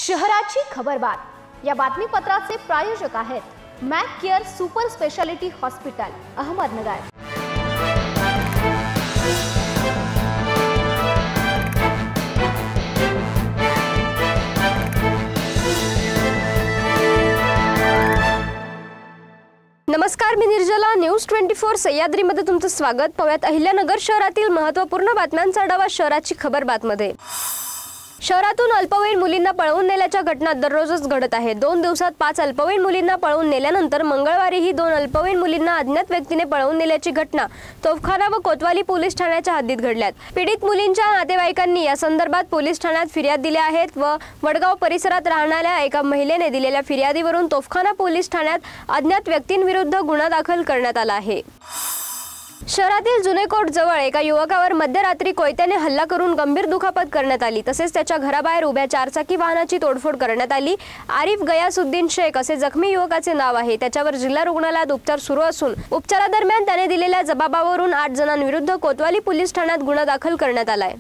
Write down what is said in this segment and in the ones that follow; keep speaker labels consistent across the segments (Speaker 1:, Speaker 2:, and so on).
Speaker 1: शहराची खबरबात या बातमीपत्राचे प्रायोजक आहेत Mac care super speciality hospital Ahmednagar. नमस्कार, मी निर्जला। न्यूज 24 सह्याद्रीमध्ये तुमचं स्वागत। पाहूयात अहिल्यानगर शहरातील महत्त्वपूर्ण बातम्यांचा आढावा शहराची खबरबातमध्ये। शहरातून अल्पवयीन मुलींना पळवून नेल्याच्या घटना दररोजच घडत आहेत। 2 दिवसात 5 अल्पवयीन मुलींना पळवून नेल्यानंतर मंगळवारीही 2 अल्पवयीन मुलींना अज्ञात व्यक्तीने पळवून नेल्याची घटना तोफखाना व कोतवाली पोलीस ठाण्याच्या हद्दीत घडल्यात। पीडित मुलींच्या नातेवाईकांनी या संदर्भात पोलीस ठाण्यात फिर्याद दिली आहे व वडगाव परिसरात राहणाऱ्या एका महिलेने दिलेल्या फिर्यादीवरून तोफखाना पोलीस ठाण्यात अज्ञात व्यक्तींविरुद्ध गुन्हा दाखल करण्यात आला आहे। शहरातील जुने कोर्ट जवळ एका युवकावर मध्यरात्री कोयत्याने हल्ला करून गंभीर दुखापत करण्यात आली। तसेच त्याच्या घराबाहेर उभ्या 4 चाकी वाहनाची तोडफोड करण्यात आली। आरिफ गयासुद्दीन शेख असे जखमी युवकाचे नाव आहे। त्याच्यावर जिल्हा रुग्णालयात उपचार सुरू असून उपचारादरम्यान त्याने दिलेल्या जबाबावरून 8 जणांविरुद्ध कोतवाली पोलीस ठाण्यात गुन्हा दाखल करण्यात आलाय।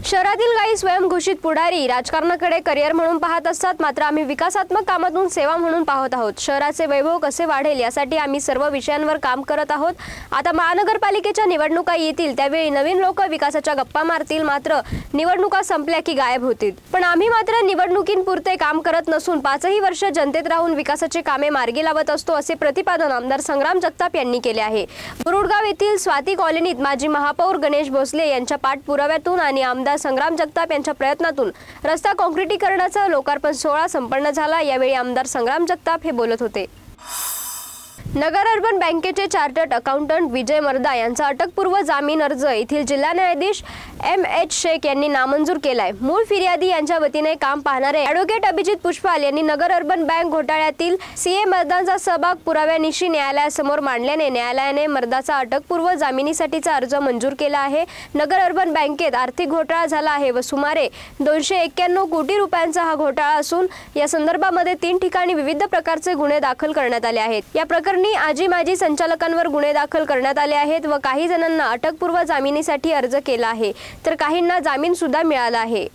Speaker 1: शहरातील काही स्वयंघोषित पुढारी राजकारणाकडे करिअर म्हणून पाहत असतात, मात्र आम्ही विकासात्मक कामातून सेवा म्हणून पाहत आहोत। शहराचे वैभव कसे वाढेल यासाठी आम्ही सर्व विषयांवर काम करत आहोत। आता महानगरपालिकेच्या निवडणुका येतील त्यावेळी नवीन लोक विकासाच्या गप्पा मारतील, मात्र निवडणुका संपल्या की गायब होतील। पण आम्ही मात्र निवडणुकींपुरते काम करत नसून 5ही वर्ष जनतेत राहून विकासाची कामे मार्गी लावत असतो, असे प्रतिपादन आमदार संग्राम जगताप यांनी केले आहे। बुरुडगाव येथील स्वाती कॉलनीत माजी महापौर गणेश भोसले यांच्या पाठपुराव्यातून आणि आमदार संग्राम जगताप यांच्या प्रयत्नातून रस्ता काँक्रिटीकरणाचा लोकार्पण सोहळा संपन्न झाला। यावेळी आमदार संग्राम जगताप हे बोलत होते। नगर अर्बन बँकेचे चार्टर्ड अकाउंटंट विजय मर्दा यांचा अटकपूर्व जामीन अर्ज येथील जिल्हा न्यायाधीश M.H. शेख यांनी नामंजूर केलाय। मूळ फिर्यादी यांच्या वतीने काम पाहणारे ॲडव्होकेट अभिजित पुष्पाल यांनी नगर अर्बन बँक घोटाळ्यातील CA मर्दांचा सहभाग पुराव्यानिशी न्यायालयासमोर मांडल्याने न्यायालयाने मर्दाचा अटकपूर्व जामिनीसाठीचा अर्ज मंजूर केला आहे। नगर अर्बन बँकेत आर्थिक घोटाळा झाला आहे व सुमारे 291 कोटी रुपयांचा हा घोटाळा असून या संदर्भामध्ये 3 ठिकाणी विविध प्रकारचे गुन्हे दाखल करण्यात आले आहेत। या प्रकरणी आजी माजी संचालकांवर गुन्हे दाखल करण्यात आले आहेत व काही जणांना अटकपूर्व जामिनीसाठी अर्ज केला आहे तर काहींना जामीन सुद्धा मिळाला आहे।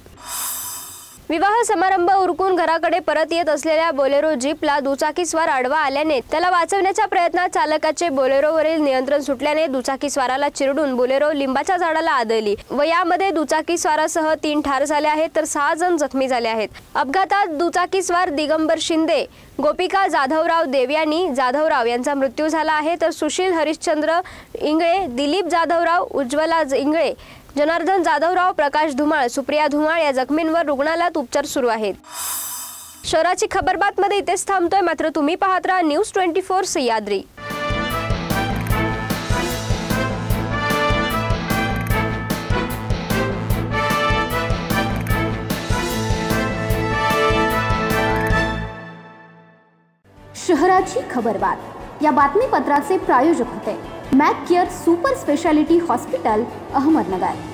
Speaker 1: विवाह समारंभ उरकून घराकडे परत येत असलेल्या बोलेरो जीपला दुचाकीस्वार आडवा आल्याने त्याला वाचवण्याच्या प्रयत्नात चालकाचे बोलेरोवरील नियंत्रण सुटल्याने दुचाकीस्वाराला चिरडून बोलेरो लिंबाच्या झाडाला आदळली व यामध्ये दुचाकीस्वारासह 3 ठार झाले आहेत तर 6 जण जखमी झाले आहेत। अपघातात दुचाकीस्वार दिगंबर शिंदे, गोपिका जाधवराव देवयानी जाधवराव यांचा मृत्यू झाला आहे तर सुशील हरिश्चंद्र इंगळे, दिलीप जाधवराव, उज्ज्वला इंगळे, जनार्दन जाधवराव, प्रकाश धुमाळ, सुप्रिया धुमाळ या जखमींवर रुग्णालयात उपचार सुरू आहेत। शहराची खबरबातमध्ये इथेच थांबतोय, मात्र तुम्ही पाहत राहा न्यूज 24 सह्याद्री। शहराची खबरबात या बातमीपत्राचे प्रायोजक होते Mac care super speciality hospital Ahmednagar.